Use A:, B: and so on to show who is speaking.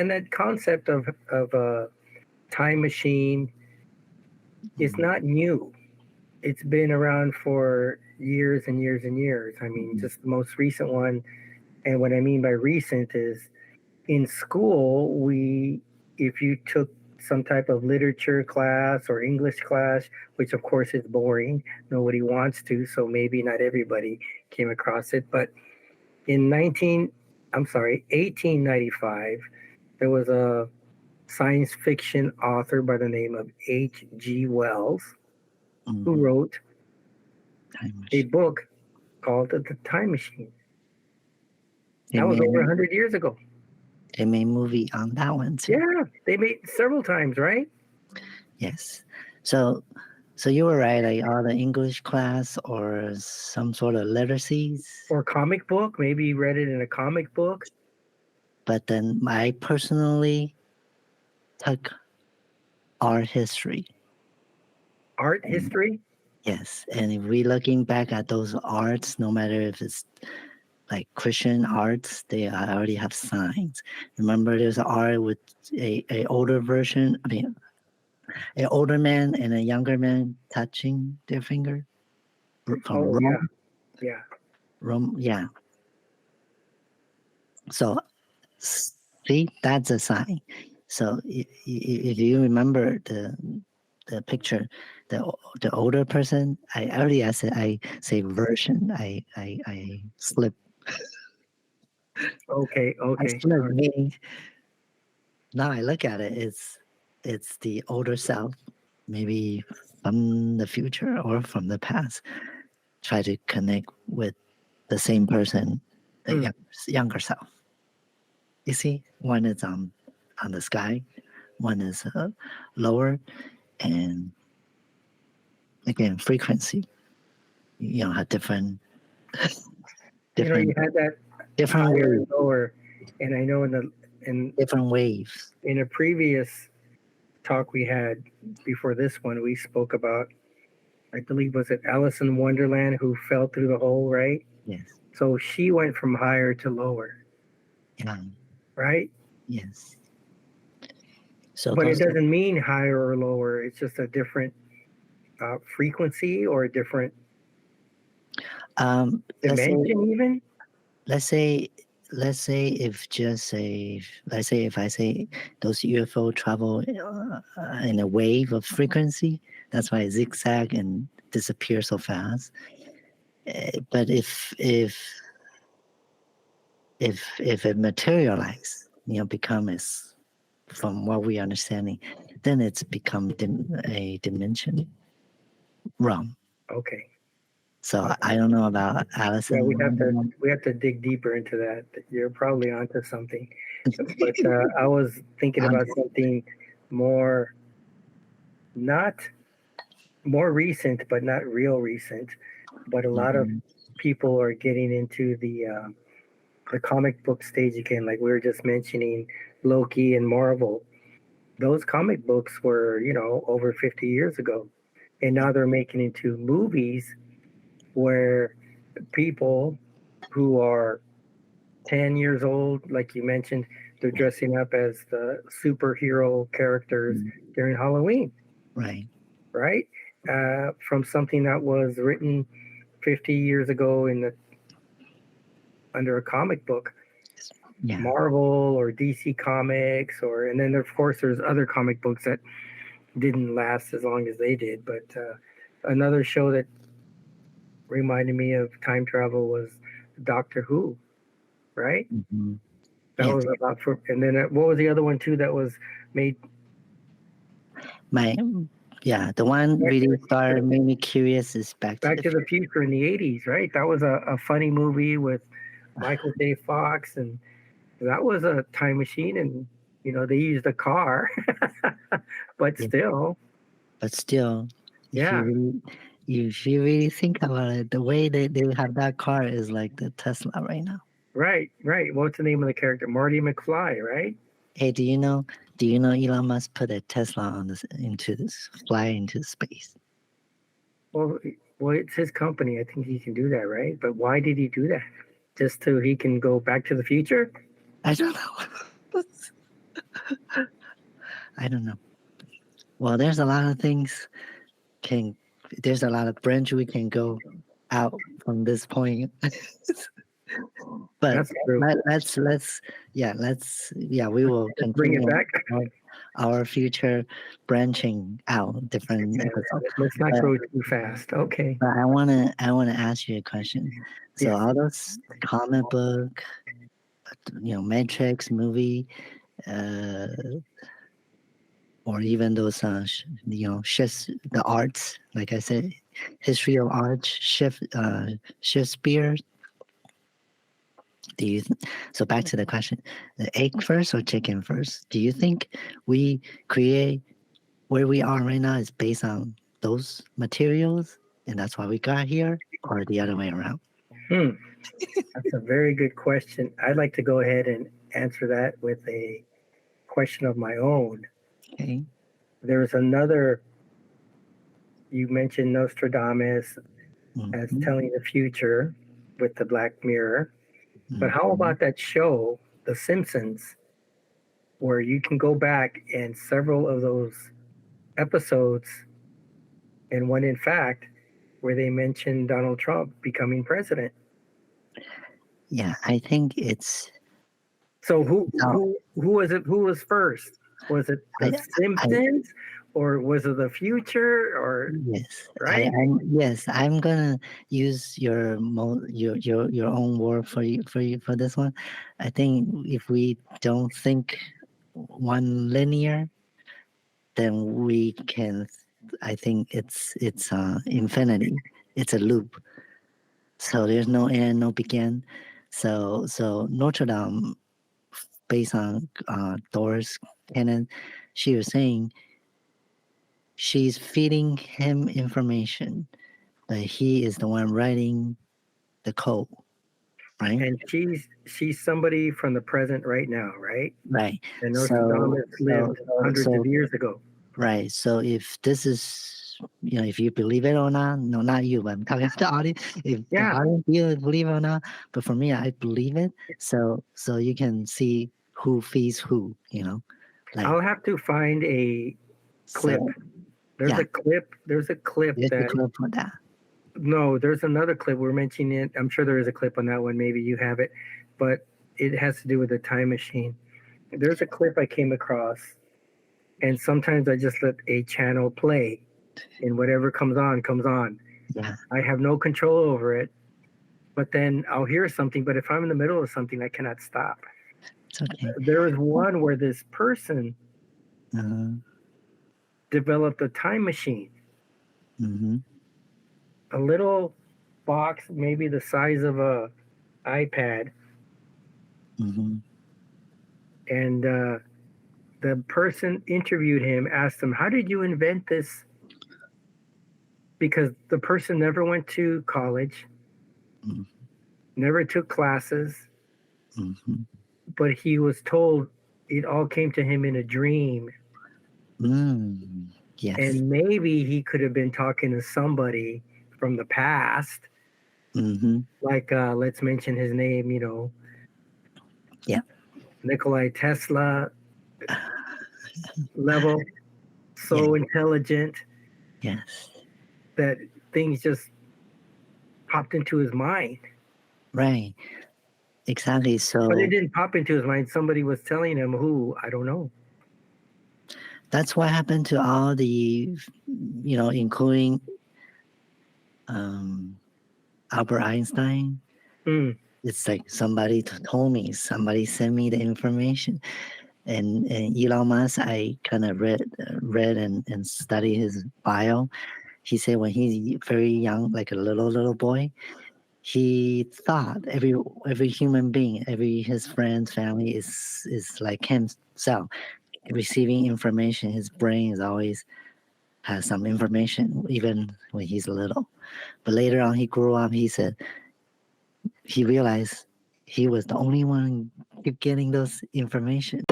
A: that concept of a time machine is not new. It's been around for years and years and years. I mean, just the most recent one, and what I mean by recent is in school, if you took some type of literature class or English class, which of course is boring, nobody wants to, so maybe not everybody came across it, but in 1895, there was a science fiction author by the name of H.G. Wells who wrote a book called The Time Machine. That was over 100 years ago.
B: They made a movie on that one too.
A: Yeah, they made several times, right?
B: Yes. So you were right, like all the English class or some sort of literacies.
A: Or comic book, maybe you read it in a comic book.
B: But then I personally took art history.
A: Art history?
B: Yes. And if we're looking back at those arts, no matter if it's like Christian arts, they already have signs. Remember, there's an art with a older version. I mean, an older man and a younger man touching their finger from Rome.
A: Yeah.
B: Rome, yeah. So, see, that's a sign. So, if you remember the picture, the older person, I say version. I slip.
A: Okay.
B: Now I look at it, it's the older self, maybe from the future or from the past. Try to connect with the same person, the younger self. You see, one is on the sky, one is lower, and again, frequency. You know, have different.
A: You had that
B: different
A: higher and lower, and I know in
B: different waves.
A: In a previous talk we had before this one, we spoke about, I believe, was it Alice in Wonderland who fell through the hole, right?
B: Yes.
A: So she went from higher to lower.
B: Yeah.
A: Right?
B: Yes. So,
A: but it doesn't mean higher or lower. It's just a different frequency or a different dimension.
B: Let's say if I say those UFO travel in a wave of frequency, that's why it zigzag and disappear so fast. But if it materialize, become as from what we understanding, then it's become a dimension realm.
A: Okay.
B: So I don't know about Alice.
A: Yeah, we have to dig deeper into that. You're probably onto something. But I was thinking about something not more recent, but not real recent. But a lot of people are getting into the comic book stage again, like we were just mentioning Loki and Marvel. Those comic books were, over 50 years ago. And now they're making into movies where people who are 10 years old, like you mentioned, they're dressing up as the superhero characters during Halloween.
B: Right.
A: Right? From something that was written 50 years ago under a comic book.
B: Yeah.
A: Marvel or DC Comics, and then of course there's other comic books that didn't last as long as they did. But another show that reminded me of time travel was Doctor Who, right?
B: Mm-hmm.
A: That was about and then what was the other one too that was made?
B: The one really made me curious is Back
A: to the Future in the 80s, right? That was a funny movie with Michael J. Fox, and that was a time machine, and they used a car, but still. Yeah.
B: If you really think about it, the way they have that car is like the Tesla right now.
A: Right. What's the name of the character? Marty McFly, right?
B: Hey, do you know Elon Musk put a Tesla fly into space?
A: Well, it's his company. I think he can do that, right? But why did he do that? Just so he can go back to the future?
B: I don't know. I don't know. Well, there's a lot of things there's a lot of branch we can go out from this point. But
A: That's true.
B: we will
A: Let's bring it
B: continue
A: back.
B: our future branching out different
A: Yeah,
B: episodes.
A: let's not
B: But-
A: go too fast. Okay.
B: But I wanna ask you a question. So
A: Yes.
B: all those comic book, Matrix movie, or even those the arts, like I said, history of art, Shakespeare. So back to the question: the egg first or chicken first? Do you think we create where we are right now is based on those materials, and that's why we got here, or the other way around?
A: That's a very good question. I'd like to go ahead and answer that with a question of my own.
B: Okay.
A: There's another, you mentioned Nostradamus as
B: Mhm.
A: telling the future with the Black Mirror. But how
B: Mhm.
A: about that show, The Simpsons, where you can go back and several of those episodes, and one in fact, where they mentioned Donald Trump becoming president.
B: Yeah, I think it's.
A: So who
B: No,
A: was it? Who was first? Was it
B: I,
A: The
B: I
A: Simpsons, or was it the future? Or
B: yes,
A: right?
B: I'm gonna use your own word for this one. I think if we don't think one linear, then we can. I think it's infinity. It's a loop. So there's no end, no begin. So Notre Dame, based on Thor's canon, she was saying she's feeding him information that he is the one writing the code, right?
A: And she's somebody from the present right now, right?
B: Right.
A: And
B: So
A: Nostradamus lived hundreds of years ago.
B: right. So if this is, if you believe it or not, no, not you, but I'm talking to the audience. If the
A: Yeah,
B: audience you believe it or not, but for me, I believe it. So you can see who feeds who, like
A: I'll have to find a clip.
B: so.
A: There's
B: Yeah,
A: a clip. There's a clip
B: there's a
A: that
B: clip for that.
A: no, there's another clip we're mentioning it. I'm sure there is a clip on that one. Maybe you have it, but it has to do with the time machine. There's a clip I came across, and sometimes I just let a channel play, and whatever comes on comes on.
B: Yeah,
A: I have no control over it, but then I'll hear something. But if I'm in the middle of something, I cannot stop.
B: it's okay.
A: There was one where this person
B: Uh-huh.
A: developed a time machine,
B: Mm-hmm.
A: a little box, maybe the size of a iPad,
B: Mm-hmm.
A: and the person interviewed him, asked him, "How did you invent this?" Because the person never went to college,
B: Mm-hmm.
A: never took classes,
B: Mm-hmm.
A: but he was told it all came to him in a dream.
B: Yes.
A: And maybe he could have been talking to somebody from the past,
B: Mm-hmm.
A: like let's mention his name,
B: Yeah.
A: Nikolai Tesla level, so intelligent
B: Yes.
A: that things just popped into his mind.
B: Right. Exactly. So
A: But it didn't pop into his mind. Somebody was telling him who, I don't know.
B: that's what happened to all the, including Albert Einstein.
A: Mm.
B: It's like somebody told me, somebody sent me the information. And Elon Musk, I kind of read and studied his bio. He said when he's very young, like a little boy, he thought every human being, every his friends, family is like himself, receiving information. His brain is always has some information, even when he's little. But later on, he grew up. He said he realized he was the only one getting those information.